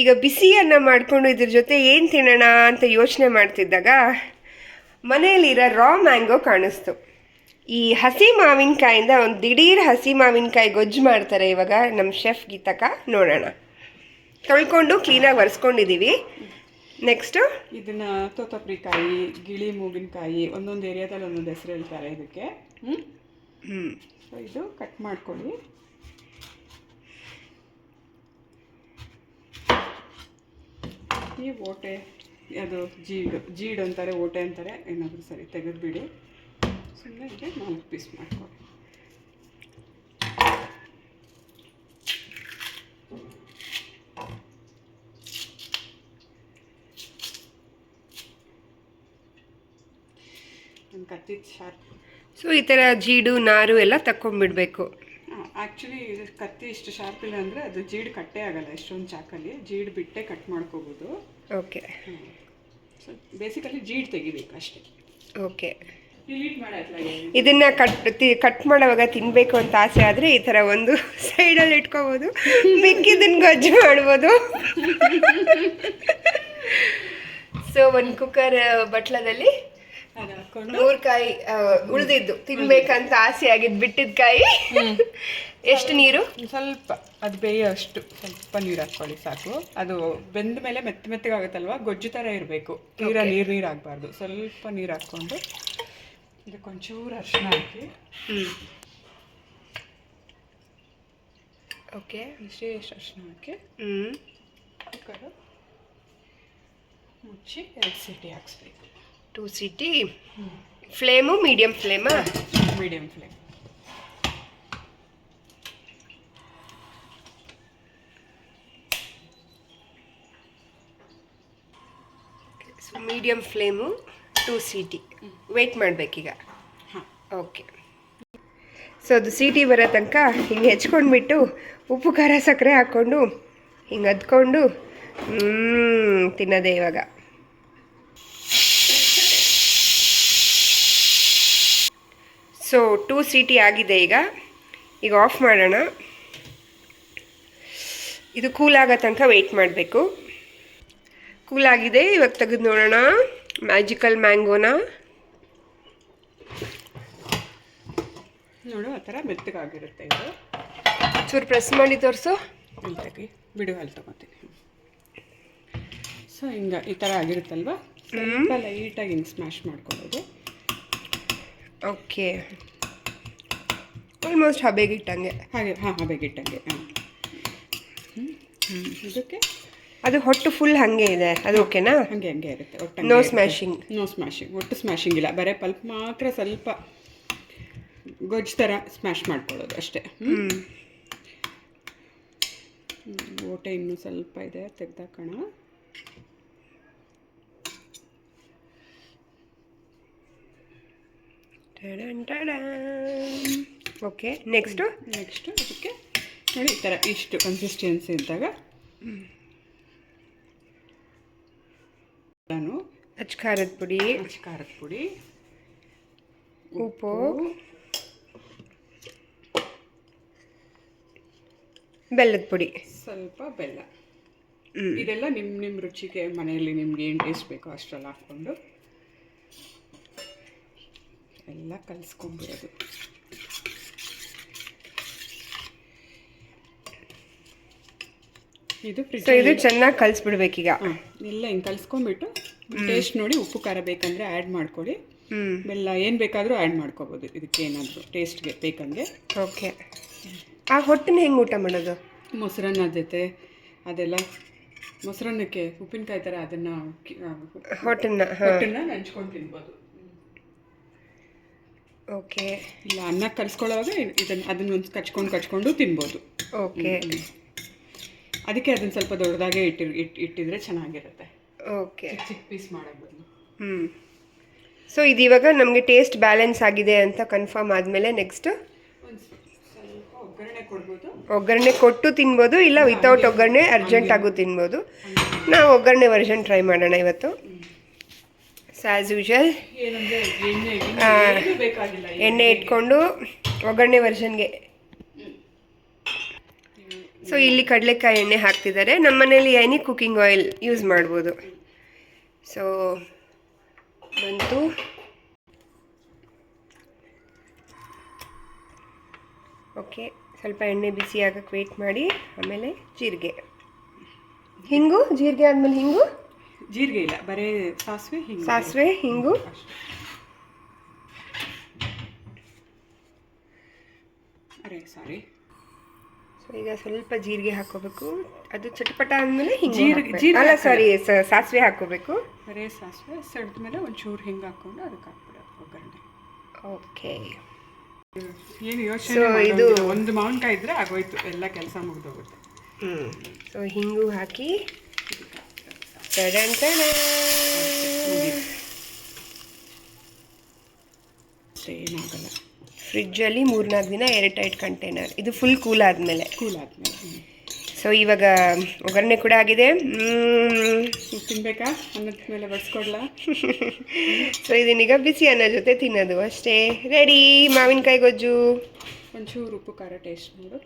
ಈಗ ಬಿಸಿಯನ್ನು ಮಾಡಿಕೊಂಡು ಇದ್ರ ಜೊತೆ ಏನು ತಿನ್ನೋಣ ಅಂತ ಯೋಚನೆ ಮಾಡ್ತಿದ್ದಾಗ ಮನೆಯಲ್ಲಿರೋ ರಾ ಮ್ಯಾಂಗೋ ಕಾಣಿಸ್ತು. ಈ ಹಸಿ ಮಾವಿನಕಾಯಿಂದ ಒಂದು ದಿಢೀರ್ ಹಸಿ ಮಾವಿನಕಾಯಿ ಗೊಜ್ಜು ಮಾಡ್ತಾರೆ ಇವಾಗ ನಮ್ಮ ಶೆಫ್ ಗೀತಕ್ಕ. ನೋಡೋಣ. ತೊಳ್ಕೊಂಡು ಕ್ಲೀನಾಗಿ ಒರೆಸ್ಕೊಂಡಿದ್ದೀವಿ. ನೆಕ್ಸ್ಟು ಇದನ್ನ ತೋತಪ್ರಿಕಾಯಿ, ಗಿಳಿ ಮೂಗಿನಕಾಯಿ, ಒಂದೊಂದು ಏರಿಯಾದಲ್ಲಿ ಒಂದೊಂದು ಹೆಸರು ಹೇಳ್ತಾರೆ ಇದಕ್ಕೆ. ಸೊ ಇದು ಕಟ್ ಮಾಡ್ಕೊಳ್ಳಿ. ಈ ಓಟೆ, ಅದು ಜೀಡು ಅಂತಾರೆ, ಓಟೆ ಅಂತಾರೆ, ಏನಾದರೂ ಸರಿ ತೆಗೆದುಬಿಡಿ. ಸುಮ್ಮನೆ ಹೀಗೆ 4 ಪೀಸ್ ಮಾಡ್ಕೊಳ್ಳಿ. ಒಂದು ಕತ್ತಿ ಶಾರ್ಪ್. ಸೊ ಈ ಥರ ಜೀಡು ನಾರು ಎಲ್ಲ ತಕ್ಕೊಂಬಿಡ್ಬೇಕು. ಆ್ಯಕ್ಚುಲಿ ಕತ್ತಿ ಇಷ್ಟು ಶಾರ್ಪ್ ಇಲ್ಲ ಅಂದರೆ ಅದು ಜೀಡು ಕಟ್ಟೇ ಆಗಲ್ಲ. ಎಷ್ಟೊಂದು ಚಾಕಲ್ಲಿ ಜೀಡು ಬಿಟ್ಟೆ ಕಟ್ ಮಾಡ್ಕೋಬೋದು. ಓಕೆ. ಸೊ ಬೇಸಿಕಲಿ ಜೀಡು ತೆಗಿಬೇಕು ಅಷ್ಟೇ. ಓಕೆ. ಡಿಲೀಟ್ ಮಾಡಾಯ್ತಲ್ಲ. ಇದನ್ನು ಕಟ್ ಮಾಡೋವಾಗ ತಿನ್ನಬೇಕು ಅಂತ ಆಸೆ ಆದರೆ ಈ ಥರ ಒಂದು ಸೈಡಲ್ಲಿ ಇಟ್ಕೋಬೋದು, ಮಿಕ್ಕಿದ್ದನ್ನು ಗೊಜ್ಜು ಮಾಡ್ಬೋದು. ಸೊ ಒಂದು ಕುಕ್ಕರ್ ಬಟ್ಲದಲ್ಲಿ 3 ಕಾಯಿ ಉಳಿದಿದ್ದು ತಿನ್ಬೇಕಂತ ಆಸೆ ಆಗಿದ್ದು ಬಿಟ್ಟಿದ್ದ ಕಾಯಿ. ಎಷ್ಟು ನೀರು? ಸ್ವಲ್ಪ ಅದು ಬೇಯೋ ಅಷ್ಟು ಸ್ವಲ್ಪ ನೀರು ಹಾಕ್ಕೊಳ್ಳಿ ಸಾಕು. ಅದು ಬೆಂದ ಮೇಲೆ ಮೆತ್ತಗಾಗುತ್ತಲ್ವ, ಗೊಜ್ಜು ಥರ ಇರಬೇಕು. ತೀರಾ ನೀರು ಆಗಬಾರ್ದು. ಸ್ವಲ್ಪ ನೀರು ಹಾಕ್ಕೊಂಡು ಇದಕ್ಕೊಂಚೂರು ಅರಿಶಿನ ಹಾಕಿ. ಓಕೆ. ಇಷ್ಟೇ ಅರಿಶಿನ ಹಾಕಿ ಕುಕ್ಕರು ಮುಚ್ಚಿ 2 ಸೀಟಿ ಹಾಕ್ಸ್ಬೇಕು. 2 ಸೀಟಿ. ಫ್ಲೇಮು ಮೀಡಿಯಂ ಫ್ಲೇಮಾ? Medium flame. So medium flame 2 ಸೀಟಿ ವೆಯ್ಟ್ ಮಾಡಬೇಕೀಗ. ಓಕೆ. ಸೊ ಅದು ಸೀಟಿ ಬರೋ ತನಕ ಹಿಂಗೆ ಹೆಚ್ಕೊಂಡ್ಬಿಟ್ಟು ಉಪ್ಪು ಖಾರ ಸಕ್ಕರೆ ಹಾಕ್ಕೊಂಡು ಹಿಂಗೆ ಅದ್ಕೊಂಡು ತಿನ್ನೋದೇ ಇವಾಗ. ಸೊ 2 ಸೀಟಿ ಆಗಿದೆ. ಈಗ ಆಫ್ ಮಾಡೋಣ. ಇದು ಕೂಲ್ ಆಗೋ ತನಕ ವೆಯ್ಟ್ ಮಾಡಬೇಕು. ಕೂಲ್ ಆಗಿದೆ. ಇವಾಗ ತೆಗೆದು ನೋಡೋಣ ಮ್ಯಾಜಿಕಲ್ ಮ್ಯಾಂಗೋನ. ನೋಡು ಆ ಥರ ಮೆತ್ತಗಾಗಿರುತ್ತೆ ಇದು. ಚೂರು ಪ್ರೆಸ್ ಮಾಡಿ ತೋರಿಸು. ತೆಗಿ ಬಿಡು, ಅಲ್ಲಿ ತೊಗೊತೀನಿ. ಸೊ ಹಿಂಗೆ ಈ ಥರ ಆಗಿರುತ್ತಲ್ವ, ಸ್ವಲ್ಪ ಲೈಟಾಗಿ ಹಿಂಗೆ ಸ್ಮ್ಯಾಶ್ ಮಾಡ್ಕೊಳ್ಳೋದು. ಓಕೆ. ಆಲ್ಮೋಸ್ಟ್ ಹಬೆಗಿಟ್ಟಂಗೆ. ಹಾಗೆ ಹಬೆಗಿಟ್ಟಂಗೆ. ಇದಕ್ಕೆ ಅದು ಹೊಟ್ಟು ಫುಲ್ ಹಾಗೆ ಇದೆ, ಅದು ಓಕೆನಾ? ಹಾಗೆ ಇರುತ್ತೆ. ಒಟ್ಟು ನೋ ಸ್ಮ್ಯಾಶಿಂಗ್. ಒಟ್ಟು ಸ್ಮ್ಯಾಶಿಂಗ್ ಇಲ್ಲ, ಬರೀ ಪಲ್ಪ್ ಮಾತ್ರ ಸ್ವಲ್ಪ ಗೊಜ್ಜು ಥರ ಸ್ಮ್ಯಾಶ್ ಮಾಡ್ಕೊಳ್ಳೋದು ಅಷ್ಟೇ. ಓಟೆ ಇನ್ನೂ ಸ್ವಲ್ಪ ಇದೆ, ತೆಗ್ದಾಕೋಣ. ಓಕೆ. ನೆಕ್ಸ್ಟು ಅದಕ್ಕೆ ನೋಡಿ ಈ ಥರ ಇಷ್ಟು ಕನ್ಸಿಸ್ಟೆನ್ಸಿ ಇದ್ದಾಗ ನಾನು ಖಾರದ ಪುಡಿ, ಉಪ್ಪು, ಬೆಲ್ಲದ ಪುಡಿ, ಸ್ವಲ್ಪ ಬೆಲ್ಲ, ಇದೆಲ್ಲ ನಿಮ್ಮ ರುಚಿಗೆ ಮನೆಯಲ್ಲಿ ನಿಮ್ಗೆ ಏನು ಟೇಸ್ಟ್ ಬೇಕೋ ಅಷ್ಟರಲ್ಲಿ ಹಾಕ್ಕೊಂಡು ಎಲ್ಲ ಕಲಿಸ್ಕೊಂಡ್ಬಿಡೋದು. ಇದು ಚೆನ್ನಾಗಿ ಕಲಿಸ್ಬಿಡ್ಬೇಕೀಗ. ಎಲ್ಲ ಹಿಂಗೆ ಕಲಿಸ್ಕೊಂಡ್ಬಿಟ್ಟು ಟೇಸ್ಟ್ ನೋಡಿ, ಉಪ್ಪು ಖಾರ ಬೇಕಂದರೆ ಆ್ಯಡ್ ಮಾಡ್ಕೊಳ್ಳಿ. ಬೆಲ್ಲ ಏನು ಬೇಕಾದರೂ ಆ್ಯಡ್ ಮಾಡ್ಕೋಬೋದು ಇದಕ್ಕೆ, ಏನಾದರೂ ಟೇಸ್ಟ್ಗೆ ಬೇಕಂದರೆ. ಓಕೆ. ಆ ಹೊಟ್ಟನ್ನ ಹೆಂಗೆ ಊಟ ಮಾಡೋದು? ಮೊಸರನ್ನ ಜೊತೆ ಅದೆಲ್ಲ, ಮೊಸರನ್ನಕ್ಕೆ ಉಪ್ಪಿನಕಾಯಿ ಥರ ಅದನ್ನು ಹೊಟ್ಟನ್ನ ನೆಂಚ್ಕೊಂಡು ತಿನ್ಬೋದು. ಓಕೆ. ಇಲ್ಲ ಅನ್ನ ಕಲಿಸ್ಕೊಳ್ಳೋವಾಗ ಅದನ್ನು ಕಚ್ಕೊಂಡು ತಿನ್ಬೋದು. ಓಕೆ. ಅದಕ್ಕೆ ಅದನ್ನು ಸ್ವಲ್ಪ ದೊಡ್ಡದಾಗೆ ಇಟ್ಟಿದ್ರೆ ಚೆನ್ನಾಗಿರುತ್ತೆ. ಓಕೆ. ಚಿಕ್ಕ ಪೀಸ್ ಮಾಡೋ ಬದಲು. ಸೊ ಇದು ಇವಾಗ ನಮಗೆ ಟೇಸ್ಟ್ ಬ್ಯಾಲೆನ್ಸ್ ಆಗಿದೆ ಅಂತ ಕನ್ಫರ್ಮ್ ಆದಮೇಲೆ ನೆಕ್ಸ್ಟ್ ಒಗ್ಗರಣೆ ಕೊಟ್ಟು ತಿನ್ಬೋದು, ಇಲ್ಲ ವಿತೌಟ್ ಒಗ್ಗರಣೆ ಅರ್ಜೆಂಟ್ ಆಗು ತಿನ್ಬೋದು. ನಾವು ಒಗ್ಗರಣೆ ವರ್ಷನ್ ಟ್ರೈ ಮಾಡೋಣ ಇವತ್ತು. ಆ್ಯಸ್ ಯೂಶುವಲ್ ಎಣ್ಣೆ ಇಟ್ಕೊಂಡು ಒಗ್ಗರಣೆ ವರ್ಷನ್ಗೆ ಸೊ ಇಲ್ಲಿ ಕಡಲೆಕಾಯಿ ಎಣ್ಣೆ ಹಾಕ್ತಿದ್ದಾರೆ. ನಮ್ಮ ಮನೇಲಿ ಎನಿ ಕುಕ್ಕಿಂಗ್ ಆಯಿಲ್ ಯೂಸ್ ಮಾಡ್ಬೋದು. ಸೊ ಬಂತು. ಓಕೆ, ಸ್ವಲ್ಪ ಎಣ್ಣೆ ಬಿಸಿ ಆಗಕ್ಕೆ ವೆಯ್ಟ್ ಮಾಡಿ. ಆಮೇಲೆ ಜೀರಿಗೆ, ಹಿಂಗು, ಜೀರಿಗೆ ಆದಮೇಲೆ ಹಿಂಗು, ಜೀರಿಗೆ ಇಲ್ಲ, ಬರೀ ಸಾಸಿವೆ, ಹಿಂಗು, ಸಾಸಿವೆ, ಹಿಂಗು. ಅರೆ ಸಾರಿ. ಸೊ ಈಗ ಸ್ವಲ್ಪ ಜೀರಿಗೆ ಹಾಕೋಬೇಕು. ಅದು ಚಟಪಟ ಆದಮೇಲೆ ಹಿಂಗೆ, ಜೀರಿಗೆ ಅಲ್ಲ ಸಾರಿ, ಸಾಸಿವೆ ಹಾಕೋಬೇಕು. ಬರೀ ಸಾಸಿವೆ ಸೆಡ್ದ ಮೇಲೆ ಒಂಚೂರು ಹಿಂಗೆ ಹಾಕ್ಕೊಂಡು ಅದಕ್ಕೆ ಹಾಕ್ಬಿಡೋದು ಒಗ್ಗರಣೆ. ಓಕೆ, ಏನು ಯೋಚನೆ ಇದು ಒಂದು ಮಾವಿನಕಾಯಿ ಇದ್ರೆ ಆಗೋಯ್ತು, ಎಲ್ಲ ಕೆಲಸ ಮುಗಿದೋಗುತ್ತೆ. ಸೊ ಹಿಂಗು ಹಾಕಿ ಏನಾಗಲ್ಲ. ಫ್ರಿಜ್ಜಲ್ಲಿ 3-4 ದಿನ ಏರ್ ಟೈಟ್ ಕಂಟೈನರ್. ಇದು ಫುಲ್ ಕೂಲ್ ಆದಮೇಲೆ. ಸೊ ಇವಾಗ ಒಗ್ಗರಣೆ ಕೂಡ ಆಗಿದೆ. ತಿನ್ಬೇಕಾ? ಅನ್ನದ ಮೇಲೆ ಬಡಿಸ್ಕೊಡ್ಲಾ? ಸೊ ಇದನ್ನೀಗ ಬಿಸಿ ಅನ್ನ ಜೊತೆ ತಿನ್ನೋದು ಅಷ್ಟೇ. ರೆಡಿ ಮಾವಿನಕಾಯಿ ಗೊಜ್ಜು. ಒಂಚೂರು ಉಪ್ಪು ಖಾರ ಟೇಸ್ಟ್ ನೋಡು.